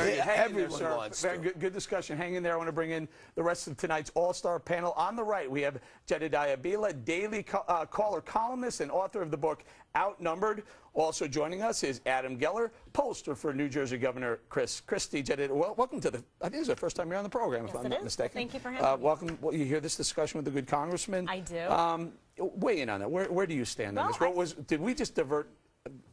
Very good. Everyone wants Very to. good discussion. Hang in there. I want to bring in the rest of tonight's all-star panel. On the right, we have Jedediah Bila, daily caller columnist and author of the book Outnumbered. Also joining us is Adam Geller, pollster for New Jersey Governor Chris Christie. Jedediah, welcome to the, I think it's the first time you're on the program, if I'm not mistaken. Thank you for having me. Welcome. Well, you hear this discussion with the good congressman? I do. Weigh in on that. Where do you stand on this? Did we just divert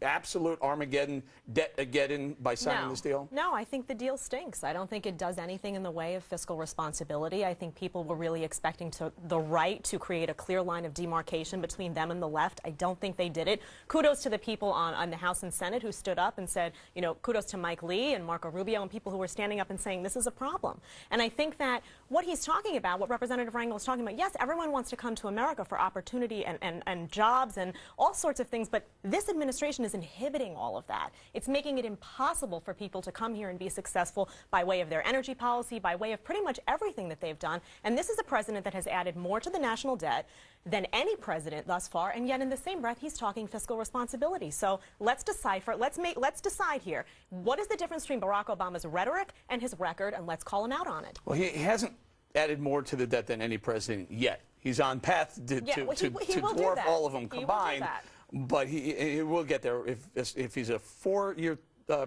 absolute Armageddon, debt-ageddon by signing this deal? No, I think the deal stinks. I don't think it does anything in the way of fiscal responsibility. I think people were really expecting the right to create a clear line of demarcation between them and the left. I don't think they did it. Kudos to the people on the House and Senate who stood up and said, you know, kudos to Mike Lee and Marco Rubio and people who were standing up and saying this is a problem. And I think that what he's talking about, what Representative Rangel is talking about, yes, everyone wants to come to America for opportunity and jobs and all sorts of things, but this administration is inhibiting all of that. It's making it impossible for people to come here and be successful by way of their energy policy, by way of pretty much everything that they've done. And this is a president that has added more to the national debt than any president thus far, and yet in the same breath he's talking fiscal responsibility. So let's decipher, let's decide here, what is the difference between Barack Obama's rhetoric and his record, and let's call him out on it. Well, he hasn't added more to the debt than any president yet. He's on path to dwarf all of them combined. But he will get there. If he's a 4-year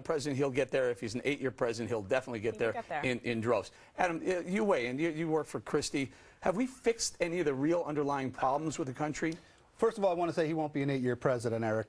president, he'll get there. If he's an 8-year president, he'll definitely get there in droves. Adam, you weigh in. You work for Christie. Have we fixed any of the real underlying problems with the country? First of all, I want to say he won't be an 8-year president, Eric.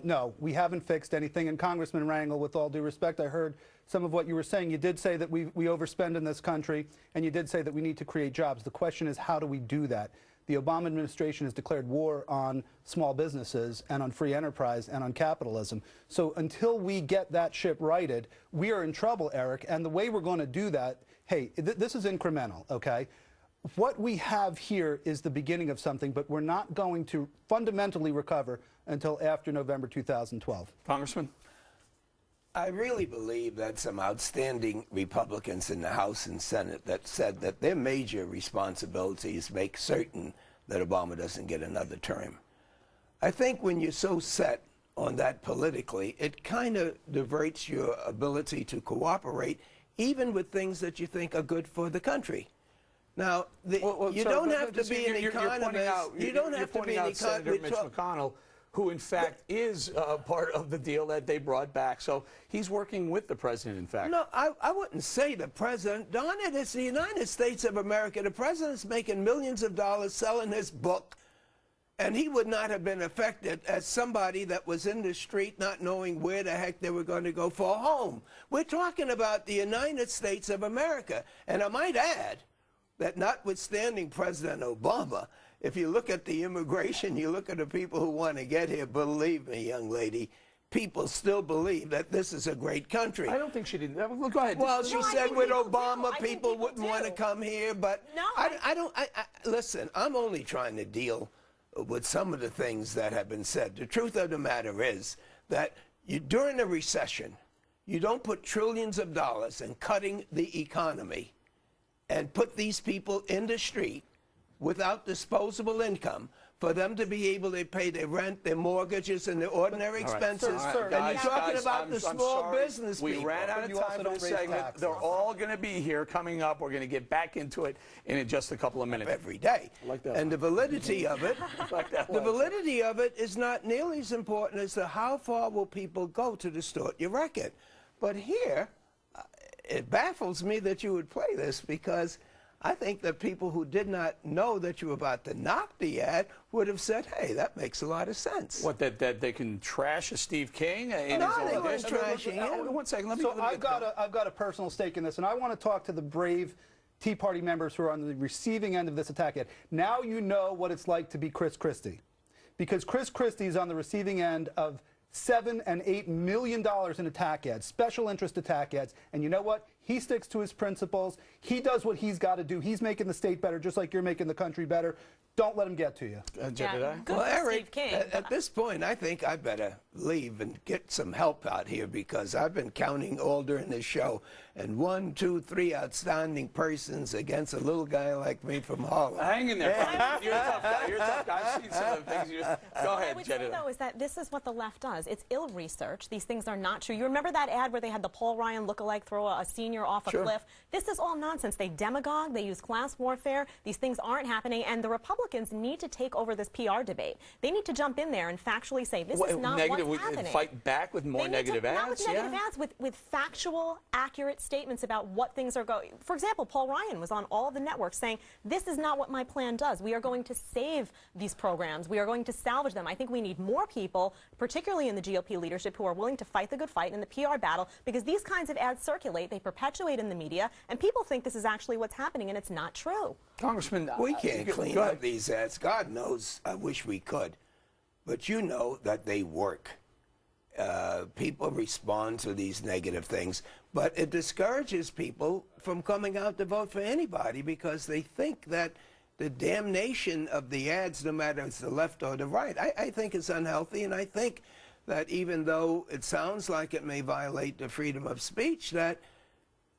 No, we haven't fixed anything. And Congressman Rangel, with all due respect, I heard some of what you were saying. You did say that we overspend in this country, and you did say that we need to create jobs. The question is, how do we do that? The Obama administration has declared war on small businesses and on free enterprise and on capitalism. So until we get that ship righted, we are in trouble, Eric. And the way we're going to do that, hey, this is incremental, okay? What we have here is the beginning of something, but we're not going to fundamentally recover until after November 2012. Congressman? I really believe that some outstanding Republicans in the House and Senate that said that their major responsibility is make certain that Obama doesn't get another term. I think when you're so set on that politically, it kind of diverts your ability to cooperate, even with things that you think are good for the country. Now, you don't have to be an economist. You don't have to be an economist. Senator Mitch McConnell, who in fact is part of the deal that they brought back. So he's working with the president, in fact. No, I wouldn't say the president. Darn it, it's the United States of America. The president's making millions of dollars selling his book, and he would not have been affected as somebody that was in the street not knowing where the heck they were going to go for a home. We're talking about the United States of America. And I might add that notwithstanding President Obama, if you look at the immigration, you look at the people who want to get here, believe me, young lady, people still believe that this is a great country. I don't think she did. Well, go ahead. Well, she said with Obama, people wouldn't want to come here, but listen, I'm only trying to deal with some of the things that have been said. The truth of the matter is that during a recession, you don't put trillions of dollars in cutting the economy and put these people in the street without disposable income for them to be able to pay their rent, their mortgages, and their ordinary expenses. And you're talking about the small business people. We ran out of time for this segment. They're all going to be here coming up. We're going to get back into it in just a couple of minutes. Every day. And the validity of it, the validity of it is not nearly as important as how far will people go to distort your record. But here, it baffles me that you would play this, because I think that people who did not know that you were about to knock the ad would have said, hey, that makes a lot of sense. What, that they can trash a Steve King? No, they weren't trashing him. One second. I've got a personal stake in this, and I want to talk to the brave Tea Party members who are on the receiving end of this attack ad. Now you know what it's like to be Chris Christie, because Chris Christie is on the receiving end of $7 and $8 million in attack ads, special interest attack ads, and you know what? He sticks to his principles. He does what he's got to do. He's making the state better, just like you're making the country better. Don't let him get to you. Good well, for Eric, Steve King. at this point, I think I better leave and get some help out here because I've been counting all during this show, and 1, 2, 3 outstanding persons against a little guy like me from Harlem. Hang in there, Congressman. You're a tough guy. You're a tough guy. I've seen some of the things you. Go What ahead, I would say, Jedediah. though, is that this is what the left does. It's ill-researched. These things are not true. You remember that ad where they had the Paul Ryan lookalike throw a senior off a cliff? This is all nonsense. They demagogue. They use class warfare. These things aren't happening, and the Republicans need to take over this PR debate. They need to jump in there and factually say, this is not what's happening. Fight back with more negative ads? Not with negative ads, with factual, accurate statements about what things are going. For example, Paul Ryan was on all of the networks saying, this is not what my plan does. We are going to save these programs. We are going to salvage them. I think we need more people, particularly in the GOP leadership, who are willing to fight the good fight in the PR battle, because these kinds of ads circulate, they perpetuate in the media, and people think this is actually what's happening, and it's not true. Congressman, We can't clean up these ads. God knows I wish we could. But you know that they work. People respond to these negative things. But it discourages people from coming out to vote for anybody because they think that the damnation of the ads, no matter if it's the left or the right, I think it's unhealthy. And I think that even though it sounds like it may violate the freedom of speech, that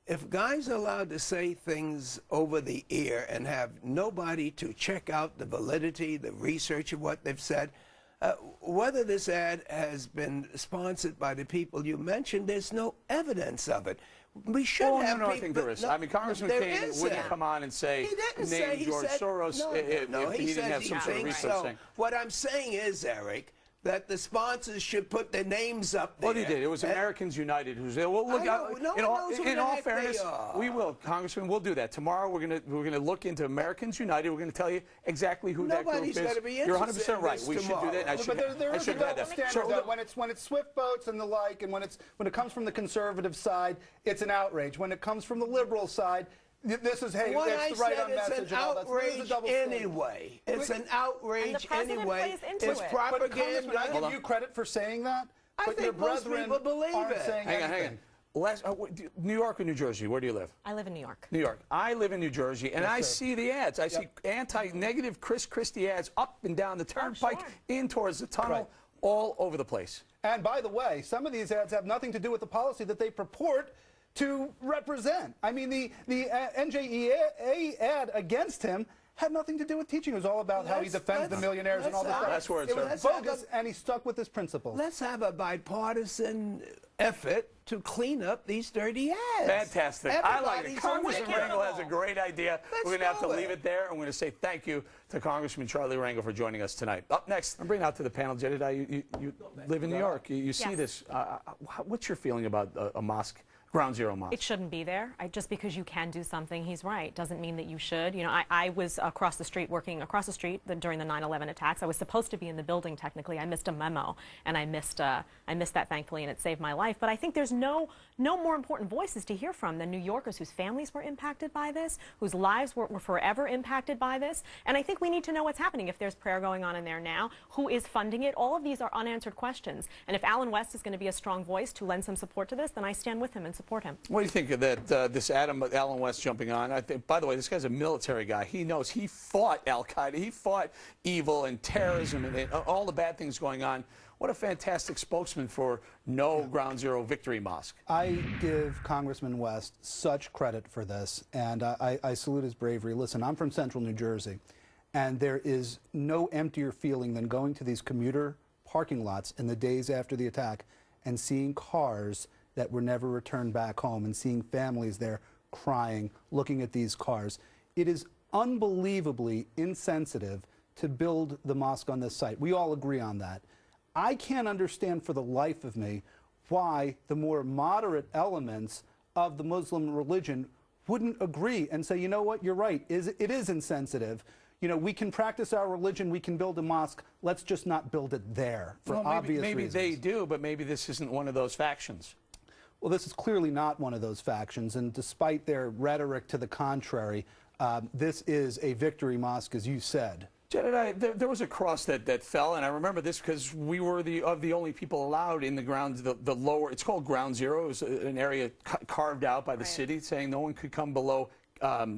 if guys are allowed to say things over the ear and have nobody to check out the validity, the research of what they've said, whether this ad has been sponsored by the people you mentioned, there's no evidence of it. We should have I think there is. I mean, Congressman King wouldn't come on and say, name George Soros if he didn't have some sort of research saying. What I'm saying is, Eric, that the sponsors should put their names up there. Well, he did. It was Americans United who said, "Well, look, in all fairness, we will, Congressman. We'll do that tomorrow. We're gonna look into Americans United. We're gonna tell you exactly who that group is. You're 100% right. We should do that. I should have had that. Standard that when it's Swift votes and the like, and when it comes from the conservative side, it's an outrage. When it comes from the liberal side, this is, hey, that's the right on message. It's an outrage anyway. It's an outrage anyway. It's propaganda. I give you credit for saying that, but your brethren aren't saying anything. Hang on. New York or New Jersey? Where do you live? I live in New York. New York. I live in New Jersey, and I see the ads. I see anti-negative Chris Christie ads up and down the turnpike, in towards the tunnel, all over the place. And by the way, some of these ads have nothing to do with the policy that they purport to represent. I mean, the NJEA ad against him had nothing to do with teaching. It was all about how he defends the millionaires and all this stuff. That's where it's it was bogus, and he stuck with his principles. Let's have a bipartisan effort to clean up these dirty ads. Fantastic. I like it. Congressman Rangel has a great idea. We're going to have to leave it there. I'm going to say thank you to Congressman Charlie Rangel for joining us tonight. Up next, I'm bringing out to the panel, Jedediah, you live in New York. You see this. What's your feeling about a mosque? Ground Zero mosque. It shouldn't be there. Just because you can do something, he's right, doesn't mean that you should. You know, I was across the street, working across the street during the 9/11 attacks. I was supposed to be in the building technically. I missed a memo, and I missed that thankfully, and it saved my life. But I think there's no more important voices to hear from than New Yorkers whose families were impacted by this, whose lives were forever impacted by this. And I think we need to know what's happening. If there's prayer going on in there now, who is funding it? All of these are unanswered questions. And if Alan West is going to be a strong voice to lend some support to this, then I stand with him and support him. What do you think of that? This Alan West jumping on. I think, by the way, this guy's a military guy. He knows. He fought Al Qaeda. He fought evil and terrorism and all the bad things going on. What a fantastic spokesman for no Ground Zero Victory Mosque. I give Congressman West such credit for this, and I salute his bravery. Listen, I'm from Central New Jersey, and there is no emptier feeling than going to these commuter parking lots in the days after the attack and seeing cars that were never returned back home and seeing families there crying, looking at these cars. It is unbelievably insensitive to build the mosque on this site. We all agree on that. I can't understand for the life of me why the more moderate elements of the Muslim religion wouldn't agree and say, you know what, you're right, it is insensitive. You know, we can practice our religion, we can build a mosque, let's just not build it there for obvious reasons. Maybe they do, but maybe this isn't one of those factions. Well, this is clearly not one of those factions, and despite their rhetoric to the contrary, this is a victory mosque, as you said. Jedediah, there was a cross that fell, and I remember this because we were the only people allowed in the ground, the lower, it's called Ground Zero. It was an area carved out by the city saying no one could come below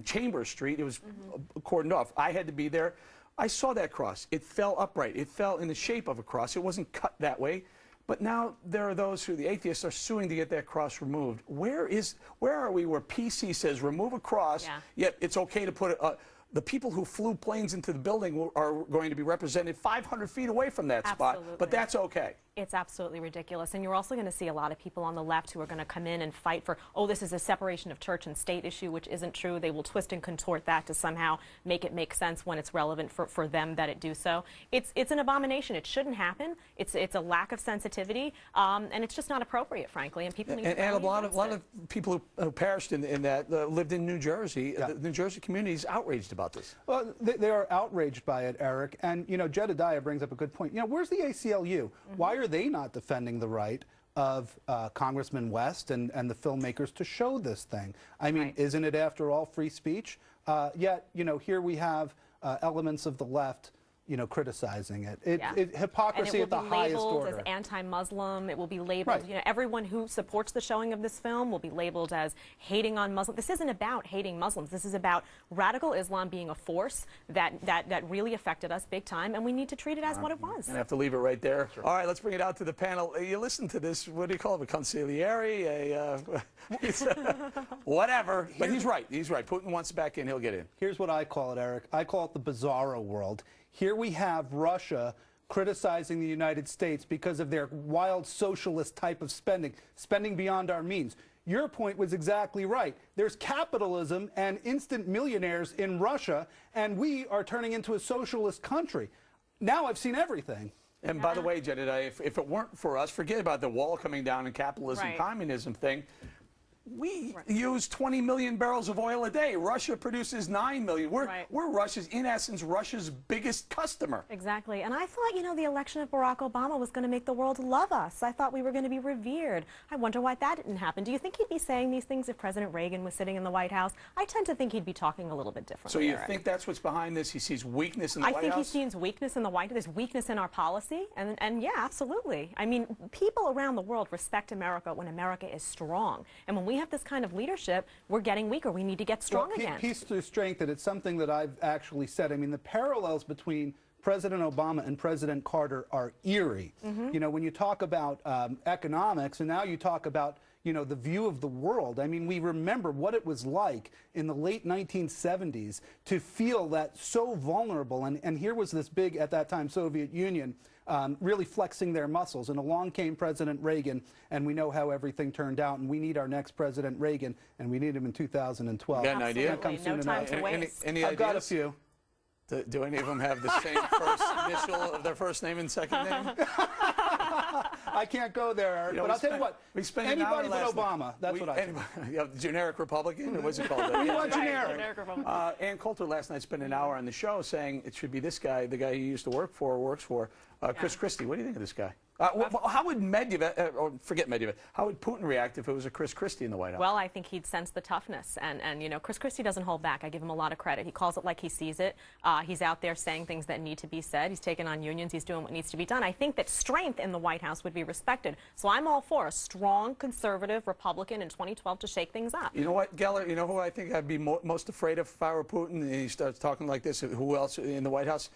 Chambers Street. It was cordoned off. I had to be there. I saw that cross. It fell upright. It fell in the shape of a cross. It wasn't cut that way. But now there are those who, the atheists, are suing to get that cross removed. Where are we where PC says remove a cross, yet it's okay to put the people who flew planes into the building are going to be represented 500 feet away from that spot, but that's okay. It's absolutely ridiculous. And you're also going to see a lot of people on the left who are going to come in and fight for, oh, this is a separation of church and state issue, which isn't true. They will twist and contort that to somehow make it make sense when it's relevant for them that it do so. It's an abomination. It shouldn't happen. It's a lack of sensitivity, and it's just not appropriate, frankly. And people need to a lot of people who perished in that lived in New Jersey. The New Jersey community is outraged about this. Well, they are outraged by it, Eric. And, you know, Jedediah brings up a good point. You know, where's the ACLU? Why are they not defending the right of Congressman West and the filmmakers to show this thing? I mean, isn't it, after all, free speech? Yet, you know, here we have elements of the left, you know, criticizing it. Hypocrisy at the highest order. It will be labeled as anti-Muslim. It will be labeled, you know, everyone who supports the showing of this film will be labeled as hating on Muslims. This isn't about hating Muslims. This is about radical Islam being a force that really affected us big time, and we need to treat it as what it was. I have to leave it right there. Sure. All right, let's bring it out to the panel. You listen to this, what do you call it, a consigliere, whatever. But he's right. He's right. Putin wants back in, he'll get in. Here's what I call it, Eric. I call it the bizarro world. Here we have Russia criticizing the United States because of their wild socialist type of spending beyond our means. Your point was exactly right. There's capitalism and instant millionaires in Russia, and we are turning into a socialist country. Now I've seen everything. And by the way, Jedediah, if it weren't for us, forget about the wall coming down and capitalism, communism thing. We use 20 million barrels of oil a day. Russia produces 9 million. We're Russia's, in essence, Russia's biggest customer. Exactly. And I thought, you know, the election of Barack Obama was going to make the world love us. I thought we were going to be revered. I wonder why that didn't happen. Do you think he'd be saying these things if President Reagan was sitting in the White House? I tend to think he'd be talking a little bit differently. So you think that's what's behind this? He sees weakness in the White House? I think he sees weakness in the White House. There's weakness in our policy. And yeah, absolutely. I mean, people around the world respect America when America is strong. And when we have this kind of leadership, we're getting weaker. We need to get strong again. Peace through strength, and it's something that I've actually said. I mean, the parallels between President Obama and President Carter are eerie. You know, when you talk about economics, and now you talk about, you know, the view of the world. I mean, we remember what it was like in the late 1970s to feel that so vulnerable. And here was this big, at that time, Soviet Union really flexing their muscles. And along came President Reagan, and we know how everything turned out. And we need our next President Reagan, and we need him in 2012. You got an idea? No time to waste. Any I've got a few. Do any of them have the same first initial of their first name and second name? I can't go there, Eric, but I'll tell you what. Anybody but Obama. That's what I think. Generic Republican? Or what's it called? We want generic. Ann Coulter last night spent an hour on the show saying it should be this guy, the guy he used to work for or works for, Chris Christie. What do you think of this guy? How would Medvedev, or forget Medvedev, how would Putin react if it was a Chris Christie in the White House? Well, I think he'd sense the toughness. And you know, Chris Christie doesn't hold back. I give him a lot of credit. He calls it like he sees it. He's out there saying things that need to be said. He's taking on unions. He's doing what needs to be done. I think that strength in the White House would be respected. So I'm all for a strong, conservative Republican in 2012 to shake things up. You know what, Geller? You know who I think I'd be most afraid of if I were Putin? And he starts talking like this. Who else in the White House?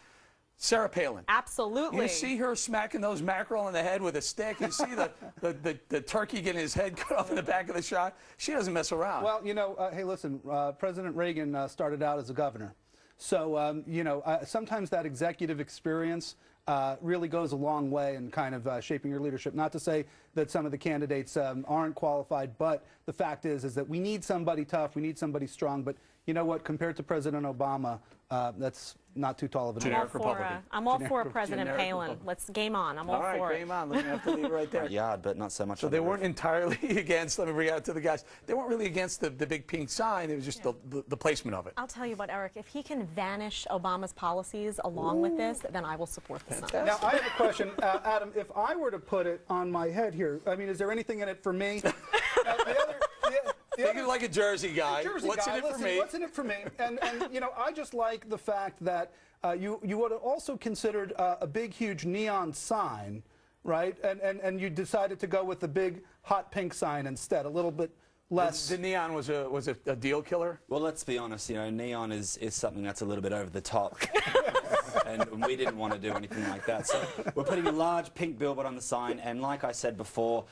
Sarah Palin. Absolutely. You see her smacking those mackerel in the head with a stick. You see the turkey getting his head cut off in the back of the shot. She doesn't mess around. Well, you know, hey, listen, President Reagan started out as a governor. So, you know, sometimes that executive experience really goes a long way in kind of shaping your leadership. Not to say that some of the candidates aren't qualified, but the fact is that we need somebody tough, we need somebody strong. But you know what? Compared to President Obama, that's not too tall of a generic Republican. I'm all for President Palin. Let's game on. I'm all for it. All right, game on. Let me have to leave it right there. Yeah, but not so much. So they weren't entirely against. Let me bring it out to the guys. They weren't really against the big pink sign. It was just the placement of it. I'll tell you what, Eric. If he can vanish Obama's policies along with this, then I will support the sign. Now I have a question, Adam. If I were to put it on my head here, I mean, is there anything in it for me? Thinking like a Jersey guy. What's in it for me? What's in it for me? And you know, I just like the fact that you would have also considered a big, huge neon sign, right? And you decided to go with the big hot pink sign instead, a little bit less. The neon was a deal killer? Well, let's be honest, you know, neon is something that's a little bit over the top. And we didn't want to do anything like that. So we're putting a large pink billboard on the sign, and like I said before,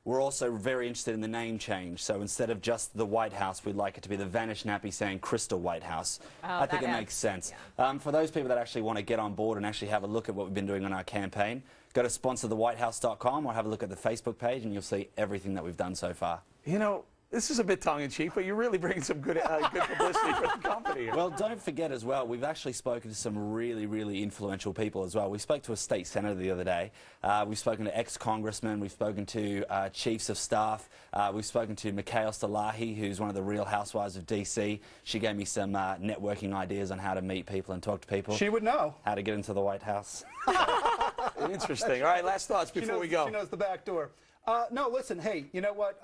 we're also very interested in the name change. So instead of just the White House, we'd like it to be the Vanish Nappy saying Crystal White House. I think it makes sense. Yeah. For those people that actually want to get on board and actually have a look at what we've been doing on our campaign, go to sponsorthewhitehouse.com or have a look at the Facebook page and you'll see everything that we've done so far. You know, this is a bit tongue-in-cheek, but you're really bringing some good publicity for the company. Well, don't forget as well, we've actually spoken to some really, really influential people as well. We spoke to a state senator the other day. We've spoken to ex-congressmen. We've spoken to chiefs of staff. We've spoken to Mikhail Stalahi, who's one of the Real Housewives of D.C. She gave me some networking ideas on how to meet people and talk to people. She would know. How to get into the White House. Interesting. All right, last thoughts before we go. She knows the back door. No, listen, hey, you know what?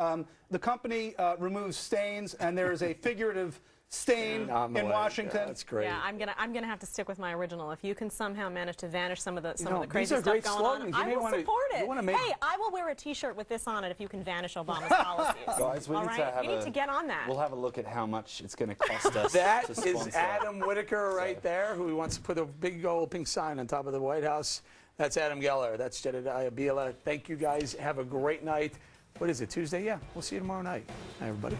The company removes stains, and there is a figurative stain in Washington. Yeah, that's great. Yeah, I'm gonna have to stick with my original. If you can somehow manage to vanish some of the crazy these are stuff great going slogans. on, I will support it. Hey, I will wear a T-shirt with this on it if you can vanish Obama's policies. Guys, we need to get on that. We'll have a look at how much it's going to cost us. That is Adam Whitaker right there, who wants to put a big old pink sign on top of the White House. That's Adam Geller. That's Jedediah Bila. Thank you guys. Have a great night. What is it, Tuesday? Yeah, we'll see you tomorrow night. Hi, everybody.